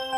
Hi,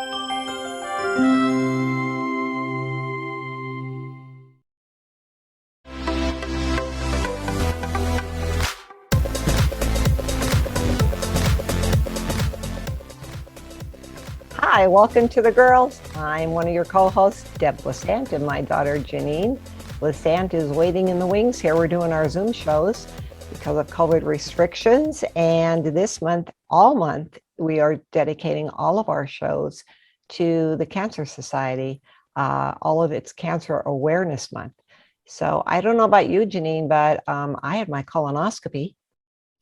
welcome to The Girls. I'm one of your co-hosts, Deb Lissant, and my daughter, Janine. Lissant is waiting in the wings here. We're doing our Zoom shows because of COVID restrictions. And this month, all month, we are dedicating all of our shows to the Cancer Society. All of it's Cancer Awareness Month. So I don't know about you, Janine, but I had my colonoscopy.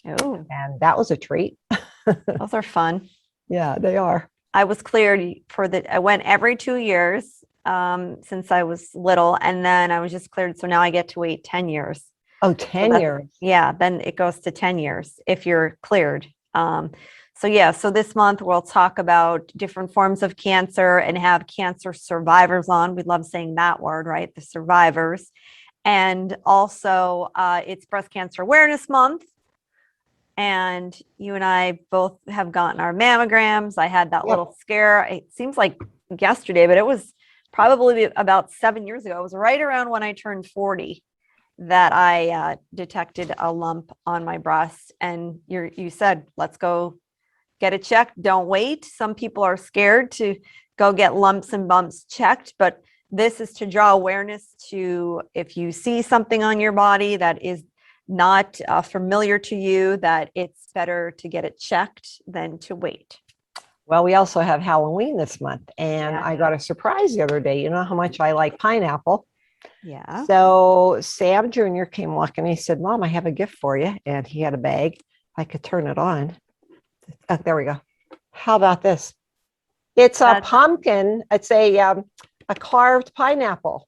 Oh, and that was a treat. those are fun. Yeah, they are. I was cleared I went every 2 years since I was little, and then I was just cleared. So now I get to wait 10 years. Oh, 10 years. Yeah, then it goes to 10 years if you're cleared. So this month we'll talk about different forms of cancer and have cancer survivors on. We love saying that word, right? The survivors. And also it's Breast Cancer Awareness Month. And you and I both have gotten our mammograms. I had that little scare. It seems like yesterday, but it was probably about 7 years ago. It was right around when I turned 40 that I detected a lump on my breast. And you said, let's go get it checked. Don't wait. Some people are scared to go get lumps and bumps checked, but this is to draw awareness to if you see something on your body that is not familiar to you, that it's better to get it checked than to wait. Well, we also have Halloween this month, and Yeah. I got a surprise the other day. You know how much I like pineapple. Yeah. So Sam Jr. came walking. He said, "Mom, I have a gift for you." And he had a bag. I could turn it on. Oh, there we go. How about this? It's a pumpkin. It's a carved pineapple.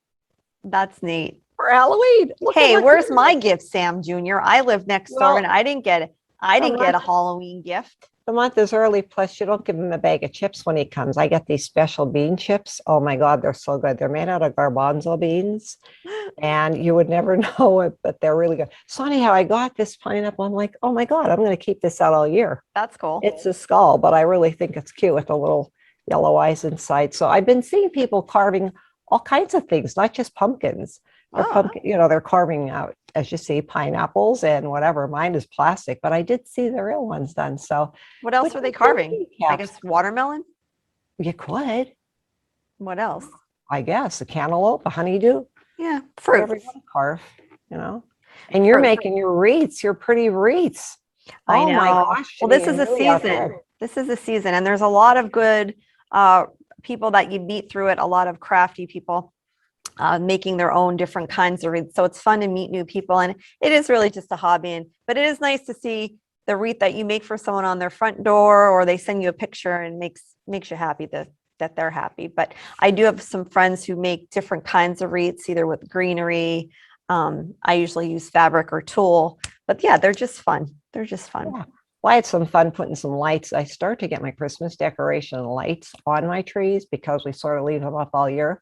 That's neat. For Halloween. Hey, where's my gift, Sam Jr.? I live next door and I didn't get a Halloween gift. The month is early, plus you don't give him a bag of chips when he comes. I get these special bean chips. Oh my God, they're so good. They're made out of garbanzo beans and you would never know it, but they're really good. So anyhow, I got this pineapple. I'm like, oh my God, I'm going to keep this out all year. That's cool. It's a skull, but I really think it's cute with the little yellow eyes inside. So I've been seeing people carving all kinds of things, not just pumpkins. Pumpkin, they're carving out, as you see, pineapples and whatever. Mine is plastic, but I did see the real ones done. So what else are they carving? I guess watermelon? You could. What else? I guess a cantaloupe, a honeydew. Yeah, fruit. Whatever you want to carve, And you're making your wreaths, your pretty wreaths. I know. My gosh. Well, this is a season. This is a season, and there's a lot of good people that you meet through it, a lot of crafty people. Making their own different kinds of wreaths. So it's fun to meet new people. And it is really just a hobby. But it is nice to see the wreath that you make for someone on their front door, or they send you a picture and makes you happy that they're happy. But I do have some friends who make different kinds of wreaths, either with greenery. I usually use fabric or tulle. But yeah, they're just fun. They're just fun. Yeah. Well, I had some fun putting some lights. I start to get my Christmas decoration lights on my trees because we sort of leave them up all year.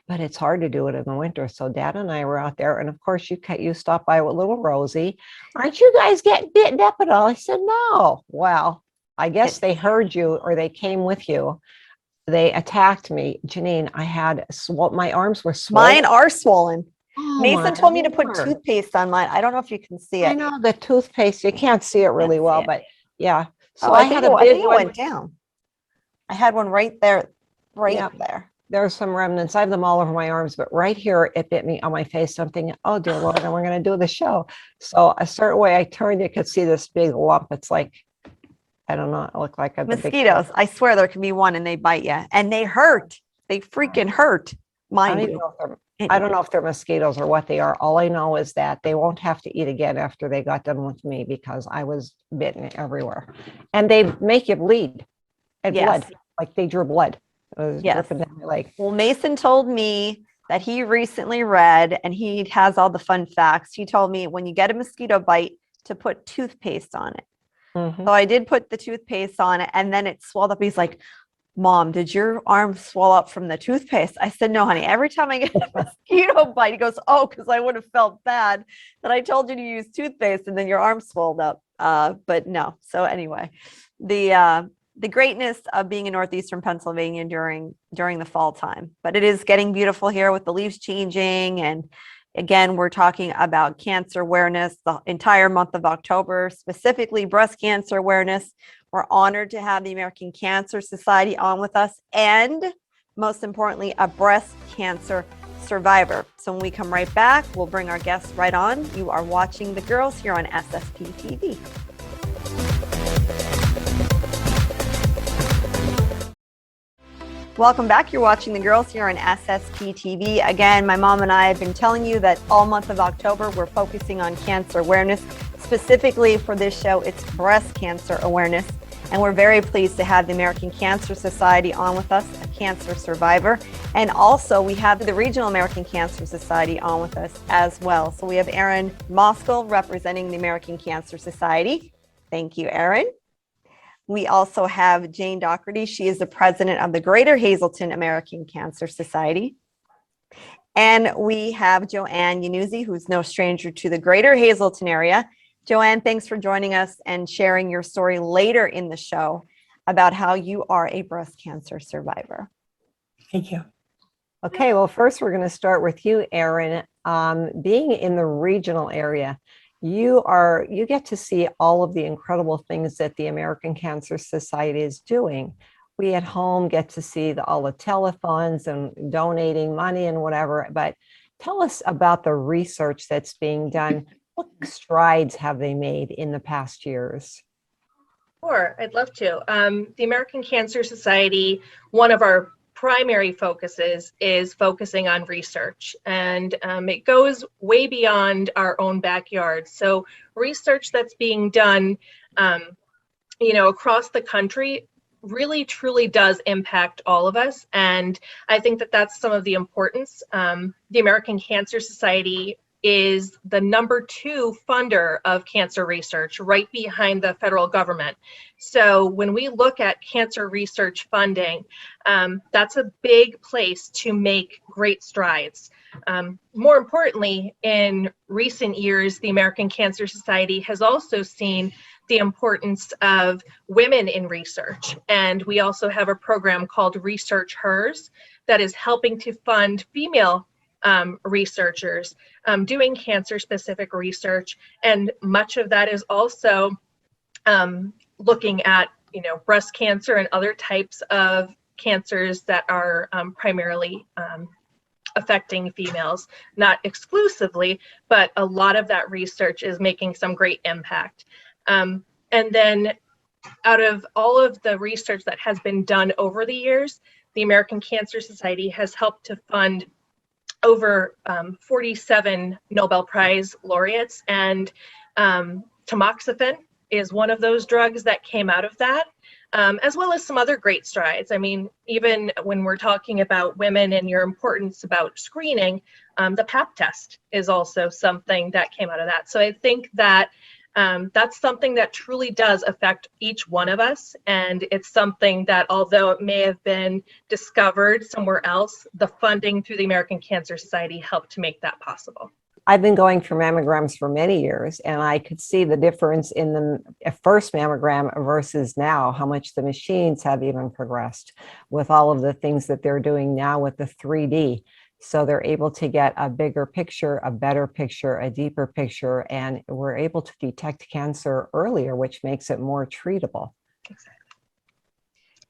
But it's hard to do it in the winter. So Dad and I were out there. And of course, you stopped by with little Rosie. Aren't you guys getting bitten up at all? I said, no. Well, I guess they heard you or they came with you. They attacked me. Janine, I had my arms were swollen. Mine are swollen. Oh, Mason told me to put toothpaste on mine. I don't know if you can see it. I know the toothpaste. You can't see it really well, but yeah. So I think it went down. I had one right there, there. There's some remnants. I have them all over my arms, but right here, it bit me on my face. I'm thinking, oh, dear Lord, and we're going to do the show. So a certain way I turned, you could see this big lump. It's like, I don't know, it looked like a mosquitoes. I swear there can be one and they bite you and they hurt. They freaking hurt. I don't know if they're mosquitoes or what they are. All I know is that they won't have to eat again after they got done with me because I was bitten everywhere. And they make you bleed and blood, like they drew blood. Yes. Well, Mason told me that he recently read, and he has all the fun facts. He told me when you get a mosquito bite to put toothpaste on it. Mm-hmm. So I did put the toothpaste on it, and then it swelled up. He's like, Mom, did your arm swell up from the toothpaste? I said, no, honey. Every time I get a mosquito bite, he goes, oh, because I would have felt bad that I told you to use toothpaste and then your arm swelled up. But no. So anyway, the greatness of being in northeastern Pennsylvania during the fall time. But it is getting beautiful here with the leaves changing. And again, we're talking about cancer awareness the entire month of October, specifically breast cancer awareness. We're honored to have the American Cancer Society on with us, and most importantly, a breast cancer survivor. So when we come right back, we'll bring our guests right on. You are watching The Girls here on SSP TV. Welcome back. You're watching The Girls here on SSP TV. Again, my mom and I have been telling you that all month of October, we're focusing on cancer awareness. Specifically for this show, it's breast cancer awareness. And we're very pleased to have the American Cancer Society on with us, a cancer survivor. And also we have the Regional American Cancer Society on with us as well. So we have Erin Moskal representing the American Cancer Society. Thank you, Erin. We also have Jane Doherty. She is the president of the Greater Hazleton American Cancer Society. And we have Joanne Yanuzzi, who's no stranger to the Greater Hazleton area. Joanne, thanks for joining us and sharing your story later in the show about how you are a breast cancer survivor. Thank you. Okay, well, first we're going to start with you, Erin. Being in the regional area, you get to see all of the incredible things that the American Cancer Society is doing. We at home get to see all the telethons and donating money and whatever, but tell us about the research that's being done. What strides have they made in the past years? Sure, I'd love to. The American Cancer Society, one of our primary focuses is focusing on research, and it goes way beyond our own backyard. So research that's being done, across the country really truly does impact all of us. And I think that that's some of the importance. The American Cancer Society is the #2 funder of cancer research, right behind the federal government. So when we look at cancer research funding, that's a big place to make great strides. More importantly, in recent years, the American Cancer Society has also seen the importance of women in research. And we also have a program called Research Hers that is helping to fund female researchers doing cancer-specific research, and much of that is also looking at breast cancer and other types of cancers that are primarily affecting females, not exclusively, but a lot of that research is making some great impact. And then out of all of the research that has been done over the years, the American Cancer Society has helped to fund over 47 Nobel Prize laureates, and tamoxifen is one of those drugs that came out of that, as well as some other great strides. I mean, even when we're talking about women and your importance about screening, the Pap test is also something that came out of that. So I think that that's something that truly does affect each one of us. And it's something that, although it may have been discovered somewhere else, the funding through the American Cancer Society helped to make that possible. I've been going for mammograms for many years, and I could see the difference in the first mammogram versus now, how much the machines have even progressed with all of the things that they're doing now with the 3D. So they're able to get a bigger picture, a better picture, a deeper picture, and we're able to detect cancer earlier, which makes it more treatable. Exactly.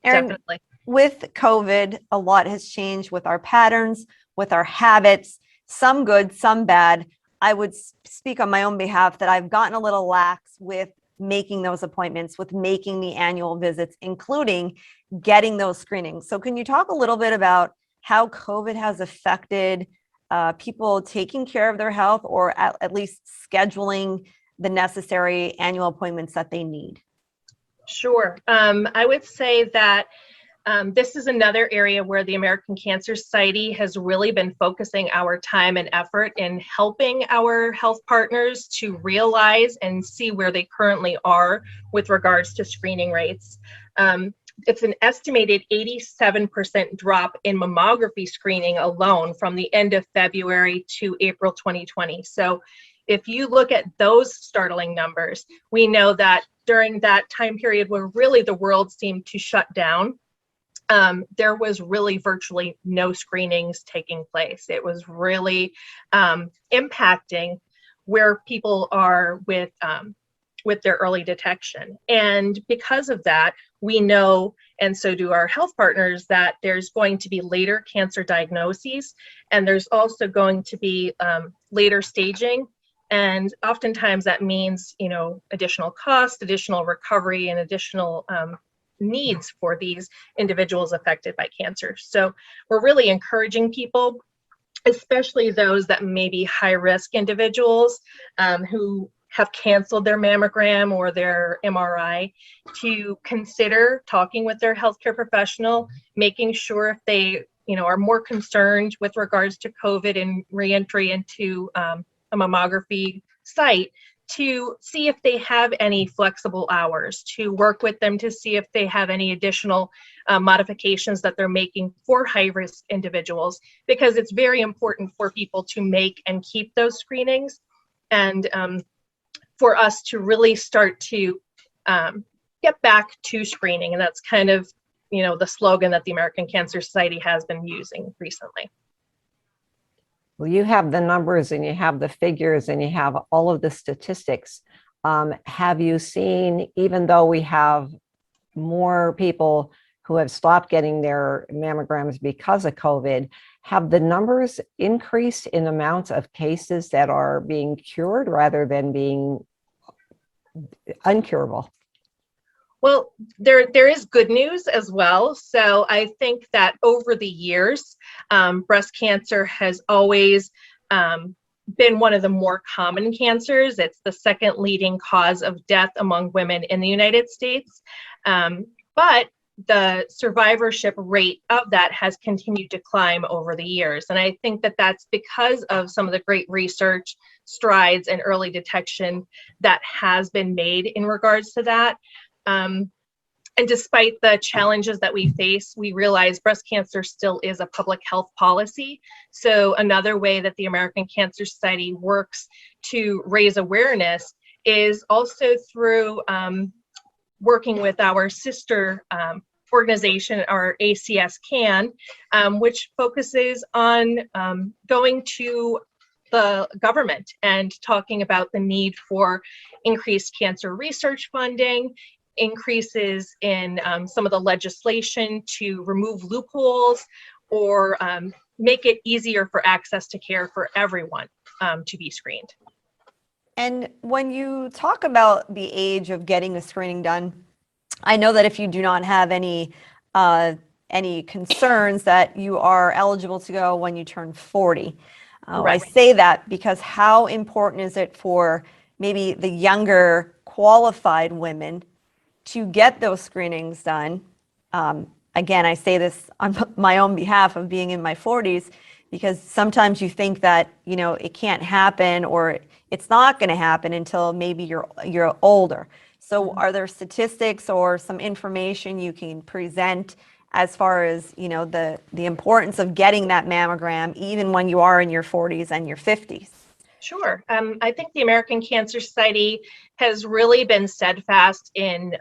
Erin, Definitely. with COVID, a lot has changed with our patterns, with our habits, some good, some bad. I would speak on my own behalf that I've gotten a little lax with making those appointments, with making the annual visits, including getting those screenings. So can you talk a little bit about how COVID has affected people taking care of their health, or at least scheduling the necessary annual appointments that they need? Sure. I would say that this is another area where the American Cancer Society has really been focusing our time and effort in helping our health partners to realize and see where they currently are with regards to screening rates. It's an estimated 87% drop in mammography screening alone from the end of February to April 2020. So if you look at those startling numbers, we know that during that time period where really the world seemed to shut down, there was really virtually no screenings taking place. It was really impacting where people are with their early detection. And because of that, we know, and so do our health partners, that there's going to be later cancer diagnoses, and there's also going to be later staging. And oftentimes that means, you know, additional cost, additional recovery, and additional needs for these individuals affected by cancer. So we're really encouraging people, especially those that may be high-risk individuals who have canceled their mammogram or their MRI, to consider talking with their healthcare professional, making sure if they, you know, are more concerned with regards to COVID and reentry into a mammography site, to see if they have any flexible hours, to work with them to see if they have any additional modifications that they're making for high-risk individuals, because it's very important for people to make and keep those screenings, and for us to really start to get back to screening. And that's kind of, you know, the slogan that the American Cancer Society has been using recently. Well, you have the numbers and you have the figures and you have all of the statistics. Have you seen, even though we have more people who have stopped getting their mammograms because of COVID, have the numbers increased in amounts of cases that are being cured rather than being uncurable? Well, there is good news as well. So I think that over the years, breast cancer has always been one of the more common cancers. It's the second leading cause of death among women in the United States. But the survivorship rate of that has continued to climb over the years. And I think that that's because of some of the great research, strides, and early detection that has been made in regards to that. And despite the challenges that we face, we realize breast cancer still is a public health policy. So another way that the American Cancer Society works to raise awareness is also through working with our sister organization, our ACS CAN, which focuses on going to the government and talking about the need for increased cancer research funding, increases in some of the legislation to remove loopholes, or make it easier for access to care for everyone to be screened. And when you talk about the age of getting the screening done, I know that if you do not have any concerns, that you are eligible to go when you turn 40. I say that because how important is it for maybe the younger qualified women to get those screenings done? Again, I say this on my own behalf of being in my 40s, because sometimes you think that, you know, it can't happen or it's not going to happen until maybe you're older. So are there statistics or some information you can present as far as, you know, the importance of getting that mammogram even when you are in your 40s and your 50s? Sure. I think the American Cancer Society has really been steadfast in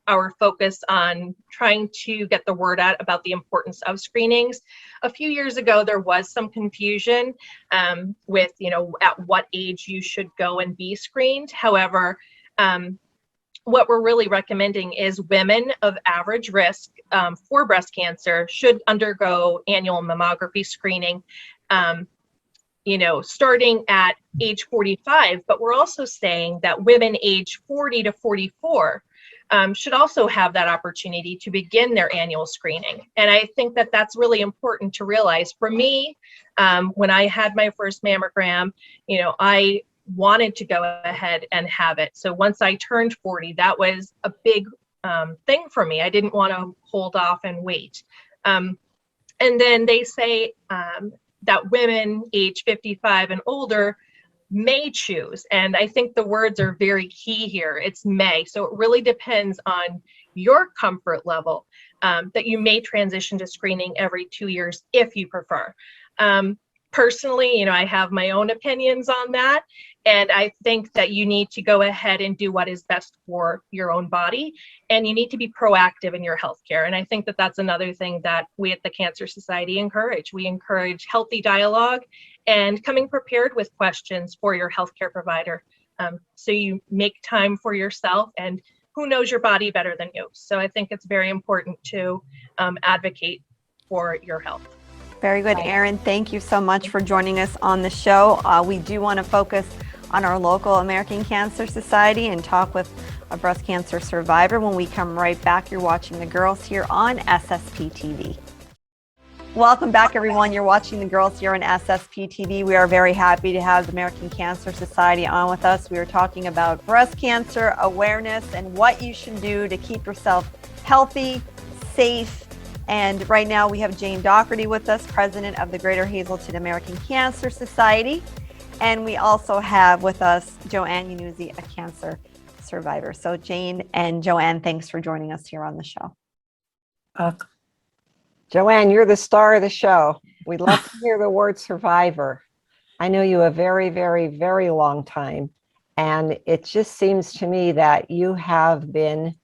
our focus on trying to get the word out about the importance of screenings. A few years ago, there was some confusion with, you know, at what age you should go and be screened. However, what we're really recommending is women of average risk for breast cancer should undergo annual mammography screening, you know, starting at age 45. But we're also saying that women age 40 to 44 should also have that opportunity to begin their annual screening. And I think that that's really important to realize. For me, when I had my first mammogram, you know, I wanted to go ahead and have it. So once I turned 40, that was a big thing for me. I didn't want to hold off and wait. And then they say that women age 55 and older may choose. And I think the words are very key here. It's may. So it really depends on your comfort level that you may transition to screening every 2 years if you prefer. Personally, I have my own opinions on that. And I think that you need to go ahead and do what is best for your own body. And you need to be proactive in your healthcare. And I think that that's another thing that we at the Cancer Society encourage. We encourage healthy dialogue and coming prepared with questions for your healthcare provider. So you make time for yourself, and who knows your body better than you? So I think it's very important to advocate for your health. Very good, Erin. Thank you so much for joining us on the show. We do want to focus on our local American Cancer Society and talk with a breast cancer survivor when we come right back. You're watching The Girls here on SSP TV. Welcome back, everyone. You're watching The Girls here on SSP TV. We are very happy to have the American Cancer Society on with us. We are talking about breast cancer awareness and what you should do to keep yourself healthy, safe. And right now we have Jane Doherty with us, president of the Greater Hazleton American Cancer Society. And we also have with us Joanne Yanuzzi, a cancer survivor. So Jane and Joanne, thanks for joining us here on the show. Joanne, you're the star of the show. We'd love to hear the word survivor. I know you a very, very, very long time. And it just seems to me that you have been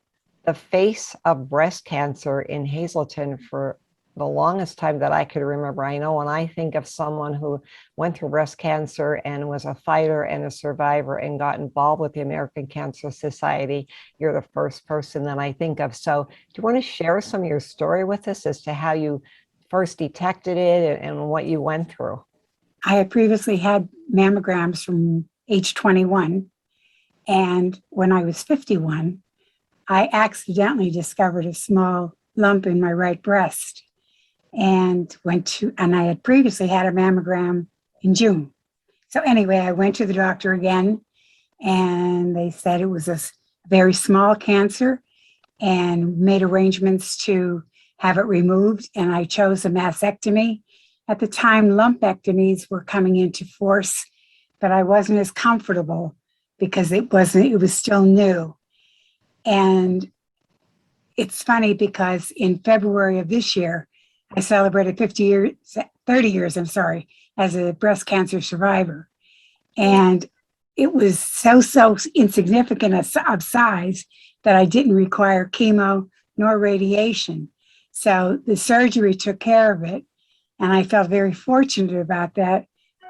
the face of breast cancer in Hazleton for the longest time that I could remember. I know when I think of someone who went through breast cancer and was a fighter and a survivor and got involved with the American Cancer Society, you're the first person that I think of. So do you want to share some of your story with us as to how you first detected it and what you went through? I had previously had mammograms from age 21. And when I was 51, I accidentally discovered a small lump in my right breast and I had previously had a mammogram in June. So anyway, I went to the doctor again and they said it was a very small cancer and made arrangements to have it removed. And I chose a mastectomy. At the time, lumpectomies were coming into force, but I wasn't as comfortable because it was still new. And it's funny because in February of this year, I celebrated 30 years, as a breast cancer survivor. And it was so insignificant of size that I didn't require chemo nor radiation. So the surgery took care of it. And I felt very fortunate about that.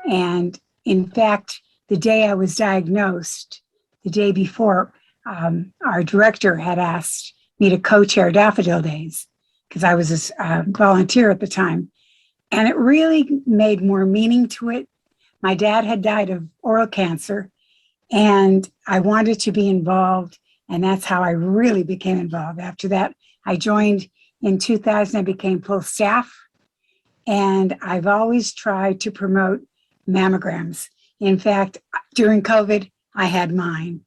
And in fact, the day I was diagnosed, the day before, our director had asked me to co-chair Daffodil Days because I was a volunteer at the time. And it really made more meaning to it. My dad had died of oral cancer and I wanted to be involved. And that's how I really became involved. After that, I joined in 2000, I became full staff. And I've always tried to promote mammograms. In fact, during COVID, I had mine.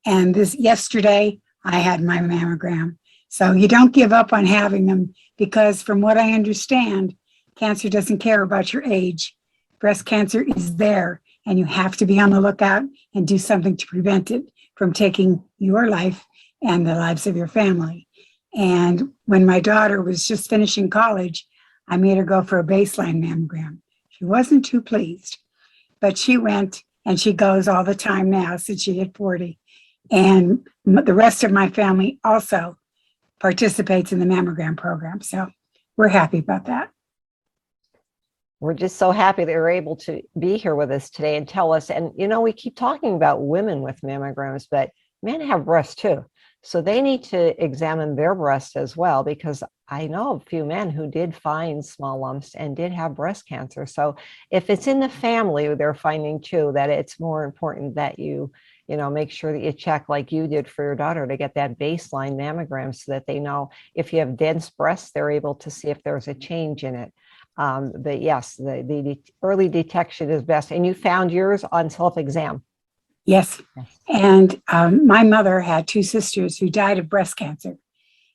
And yesterday, I had my mammogram. So you don't give up on having them because from what I understand, cancer doesn't care about your age. Breast cancer is there and you have to be on the lookout and do something to prevent it from taking your life and the lives of your family. And when my daughter was just finishing college, I made her go for a baseline mammogram. She wasn't too pleased, but she went and she goes all the time now since she hit 40. And the rest of my family also participates in the mammogram program. So we're happy about that. We're just so happy that you're able to be here with us today and tell us. And, we keep talking about women with mammograms, but men have breasts too. So they need to examine their breasts as well, because I know a few men who did find small lumps and did have breast cancer. So if it's in the family, they're finding too that it's more important that you make sure that you check like you did for your daughter to get that baseline mammogram so that they know if you have dense breasts, they're able to see if there's a change in it. But yes, the early detection is best. And you found yours on self-exam. Yes. And my mother had two sisters who died of breast cancer.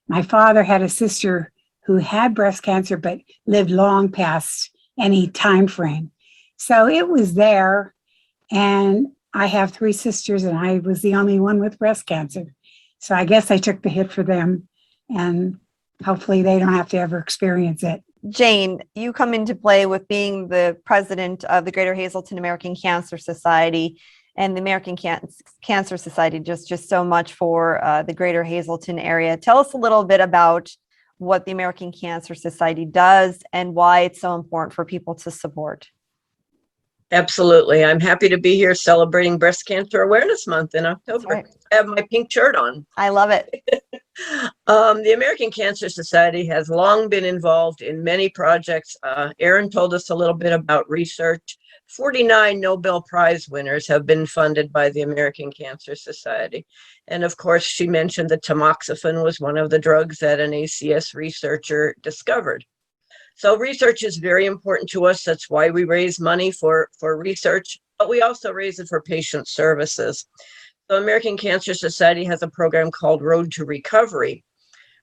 My father had a sister who had breast cancer, but lived long past any time frame. So it was there. And I have three sisters and I was the only one with breast cancer. So I guess I took the hit for them and hopefully they don't have to ever experience it. Jane, you come into play with being the president of the Greater Hazleton American Cancer Society, and the American Cancer Society just so much for the Greater Hazleton area. Tell us a little bit about what the American Cancer Society does and why it's so important for people to support. Absolutely. I'm happy to be here celebrating Breast Cancer Awareness Month in October. Right. I have my pink shirt on. I love it. The American Cancer Society has long been involved in many projects. Erin told us a little bit about research. 49 Nobel Prize winners have been funded by the American Cancer Society. And of course, she mentioned that tamoxifen was one of the drugs that an ACS researcher discovered. So research is very important to us. That's why we raise money for research, but we also raise it for patient services. The American Cancer Society has a program called Road to Recovery.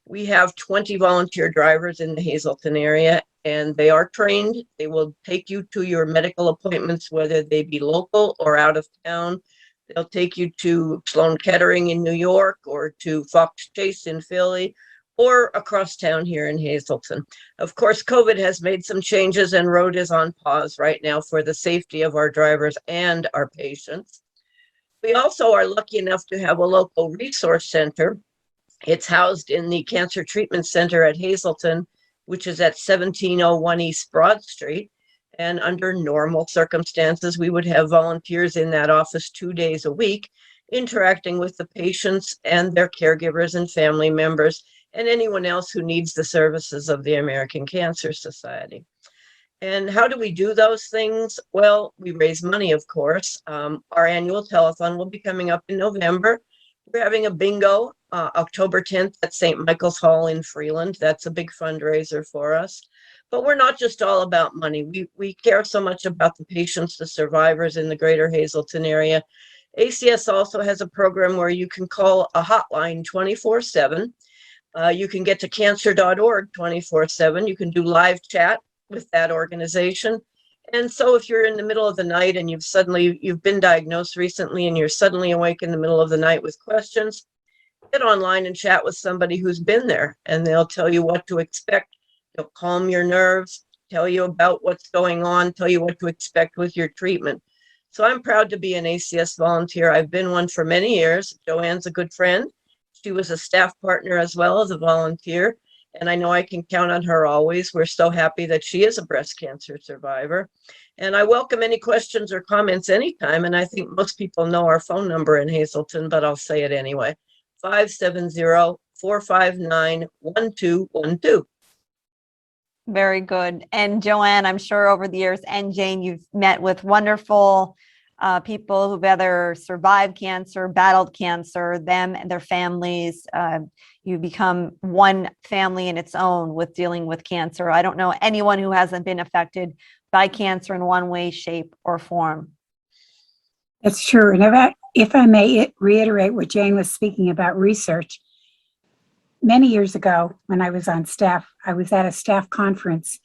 We have 20 volunteer drivers in the Hazleton area, and they are trained. They will take you to your medical appointments, whether they be local or out of town. They'll take you to Sloan Kettering in New York or to Fox Chase in Philly or across town here in Hazleton. Of course, COVID has made some changes and road is on pause right now for the safety of our drivers and our patients. We also are lucky enough to have a local resource center. It's housed in the Cancer Treatment Center at Hazleton, which is at 1701 East Broad Street. And under normal circumstances, we would have volunteers in that office 2 days a week, interacting with the patients and their caregivers and family members, and anyone else who needs the services of the American Cancer Society. And how do we do those things? Well, we raise money, of course. Our annual telethon will be coming up in November. We're having a bingo October 10th at St. Michael's Hall in Freeland. That's a big fundraiser for us. But we're not just all about money. We care so much about the patients, the survivors in the Greater Hazleton area. ACS also has a program where you can call a hotline 24/7. You can get to cancer.org 24/7. You can do live chat with that organization. And so if you're in the middle of the night and you've been diagnosed recently and you're suddenly awake in the middle of the night with questions, get online and chat with somebody who's been there, and they'll tell you what to expect. They'll calm your nerves, tell you about what's going on, tell you what to expect with your treatment. So I'm proud to be an ACS volunteer. I've been one for many years. Joanne's a good friend. She was a staff partner as well as a volunteer, and I know I can count on her always. We're so happy that she is a breast cancer survivor. And I welcome any questions or comments anytime, and I think most people know our phone number in Hazleton, but I'll say it anyway, 570-459-1212. Very good. And Joanne, I'm sure over the years, and Jane, you've met with wonderful people who've either survived cancer, battled cancer, them and their families. You become one family in its own with dealing with cancer. I don't know anyone who hasn't been affected by cancer in one way, shape, or form. That's true. And if I may reiterate what Jane was speaking about research, many years ago when I was on staff, I was at a staff conference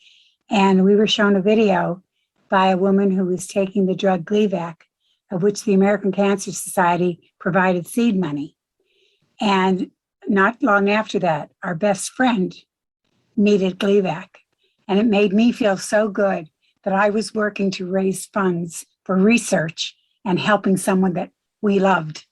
and we were shown a video by a woman who was taking the drug Gleevec, of which the American Cancer Society provided seed money. And not long after that, our best friend needed Gleevec. And it made me feel so good that I was working to raise funds for research and helping someone that we loved.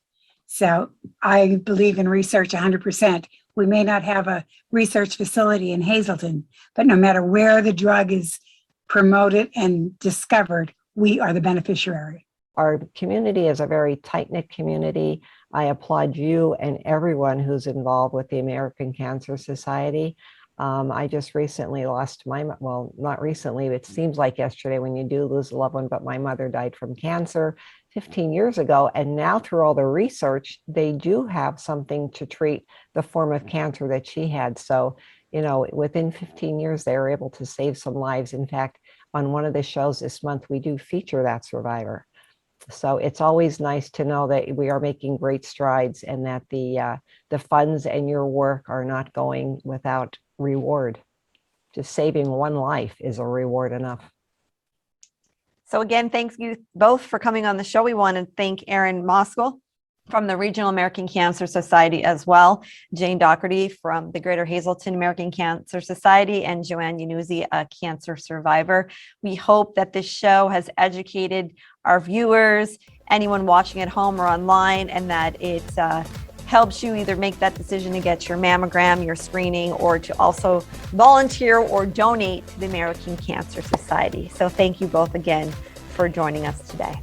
So I believe in research 100%. We may not have a research facility in Hazleton, but no matter where the drug is promoted and discovered, we are the beneficiary. Our community is a very tight-knit community. I applaud you and everyone who's involved with the American Cancer Society. I just recently lost well, not recently, it seems like yesterday when you do lose a loved one, but my mother died from cancer 15 years ago. And now through all the research, they do have something to treat the form of cancer that she had. So, you know, within 15 years, they were able to save some lives. In fact, on one of the shows this month, we do feature that survivor. So it's always nice to know that we are making great strides and that the funds and your work are not going without reward. Just saving one life is a reward enough. So again, thanks you both for coming on the show. We want to thank Erin Moskal from the Regional American Cancer Society as well, Jane Doherty from the Greater Hazleton American Cancer Society, and Joanne Yanuzzi, a cancer survivor. We hope that this show has educated our viewers, anyone watching at home or online, and that it helps you either make that decision to get your mammogram, your screening, or to also volunteer or donate to the American Cancer Society. So thank you both again for joining us today.